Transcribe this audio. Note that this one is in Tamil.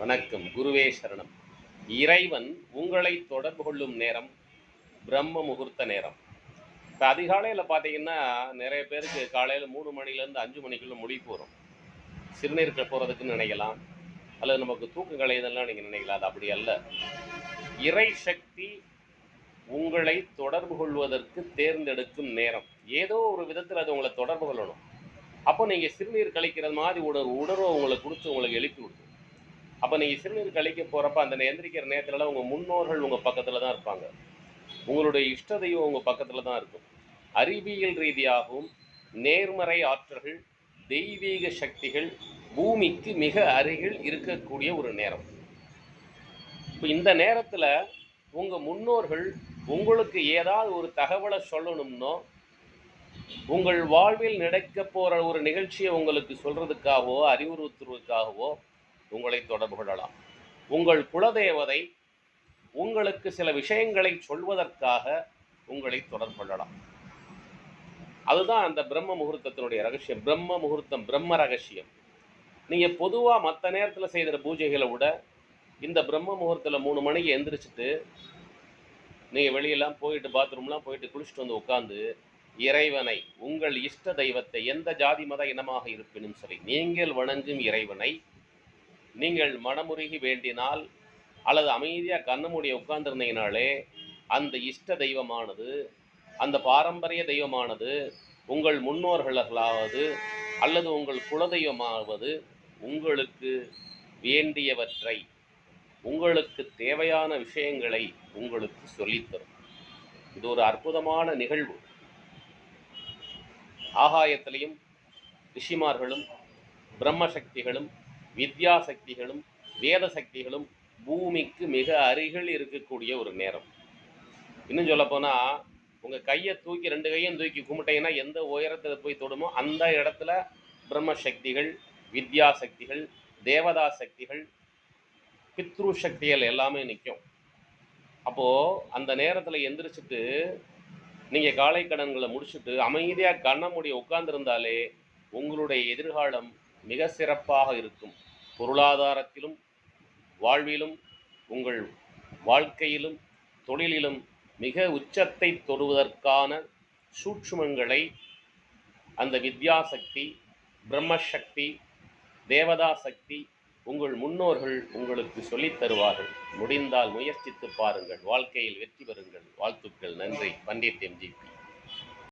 வணக்கம். குருவே சரணம். இறைவன் உங்களை தொடர்பு கொள்ளும் நேரம் பிரம்ம முகூர்த்த நேரம். இப்ப அதிகாலையில பார்த்தீங்கன்னா, நெறைய பேருக்கு காலையில 3 மணிலேருந்து 5 மணிக்குள்ள முழிப்பு வரும். சிறுநீர்க்க போறதுக்குன்னு நினைக்கலாம். அல்லது நமக்கு தூக்கம் கலையுதல்லாம் நீங்க நினைக்கலாம். அது அப்படி அல்ல. இறை சக்தி உங்களை தொடர்பு கொள்வதற்கு தேர்ந்தெடுக்கும் நேரம். ஏதோ ஒரு விதத்தில அது உங்கள தொடர்பு கொள்ளணும். அப்போ நீங்க சிறுநீர் கழிக்கிற மாரி உணர்வ உங்களுக்கு குடுத்து உங்களுக்கு எழுப்பி விடும். அப்ப நீங்க சிறுநீர் கழிக்க போறப்ப அந்த எந்திரிக்கிற நேரத்துலலாம் உங்க முன்னோர்கள் உங்க பக்கத்துல தான் இருப்பாங்க. உங்களுடைய இஷ்ட தெய்வம் உங்க பக்கத்துல தான் இருக்கும். அறிவியல் ரீதியாகவும் நேர்மறை ஆற்றல்கள், தெய்வீக சக்திகள் பூமிக்கு மிக அருகில் இருக்கக்கூடிய ஒரு நேரம். இப்ப இந்த நேரத்துல உங்க முன்னோர்கள் உங்களுக்கு ஏதாவது ஒரு தகவலை சொல்லணும்னோ, உங்கள் வாழ்வில் நடக்கப் போற ஒரு நிகழ்ச்சியை உங்களுக்கு சொல்றதுக்காகவோ, அறிவுறுத்துவதற்காகவோ உங்களை தொடர்பு கொள்ளலாம். உங்கள் குலதேவதை உங்களுக்கு சில விஷயங்களை சொல்வதற்காக உங்களை தொடர்பு கொள்ளலாம். அதுதான் அந்த பிரம்ம முகூர்த்தத்தினுடைய ரகசியம். பிரம்ம முகூர்த்தம், பிரம்ம ரகசியம். நீங்க பொதுவா மத்த நேரத்துல செய்ற பூஜைகளை விட, இந்த பிரம்ம முகூர்த்தத்துல 3 மணிக்கு எந்திரிச்சுட்டு, நீங்க வெளியெல்லாம் போயிட்டு பாத்ரூம்லாம் போயிட்டு குளிச்சுட்டு வந்து உட்கார்ந்து, இறைவனை, உங்கள் இஷ்ட தெய்வத்தை, எந்த ஜாதி மத இனமாக இருப்பினும் சரி, நீங்கள் வணங்கும் இறைவனை நீங்கள் மனமுருகி வேண்டினால் அல்லது அமைதியா கண்ண மூடி உட்கார்ந்திருந்தீங்கனாலே, அந்த இஷ்ட தெய்வமானது, அந்த பாரம்பரிய தெய்வமானது, உங்கள் முன்னோர்களாவது அல்லது உங்கள் குலதெய்வமாவது உங்களுக்கு வேண்டியவற்றை, உங்களுக்கு தேவையான விஷயங்களை உங்களுக்கு சொல்லித் தரும். இது ஒரு அற்புதமான நிகழ்வு. ஆகாயத்திலையும் ரிஷிமார்களும், பிரம்ம சக்திகளும், வித்யா சக்திகளும், வேத சக்திகளும் பூமிக்கு மிக அருகில் இருக்கக்கூடிய ஒரு நேரம். இன்னும் சொல்லப்போனா, உங்க கையை தூக்கி 2 கையும் தூக்கி கும்பிட்டீங்கன்னா எந்த உயரத்துல போய் தொடுமோ அந்த இடத்துல பிரம்ம சக்திகள், வித்யா சக்திகள், தேவதா சக்திகள், பித்ரு சக்திகள் எல்லாமே நிற்கும். அப்போ அந்த நேரத்துல எந்திரிச்சிட்டு நீங்க காலை கடன்களை முடிச்சுட்டு அமைதியா கண்ண மூடி உட்கார்ந்திருந்தாலே உங்களுடைய எதிர்காலம் மிக சிறப்பாக இருக்கும். பொருளாதாரத்திலும், வாழ்விலும், உங்கள் வாழ்க்கையிலும், தொழிலிலும் மிக உச்சத்தை தொடுவதற்கான சூட்சுமங்களை அந்த வித்யாசக்தி, பிரம்மசக்தி, தேவதா சக்தி, உங்கள் முன்னோர்கள் உங்களுக்கு சொல்லித் தருவார்கள். முடிந்தால் முயற்சித்து பாருங்கள். வாழ்க்கையில் வெற்றி பெறுங்கள். வாழ்த்துக்கள். நன்றி. பண்டிட் எம்ஜிபி.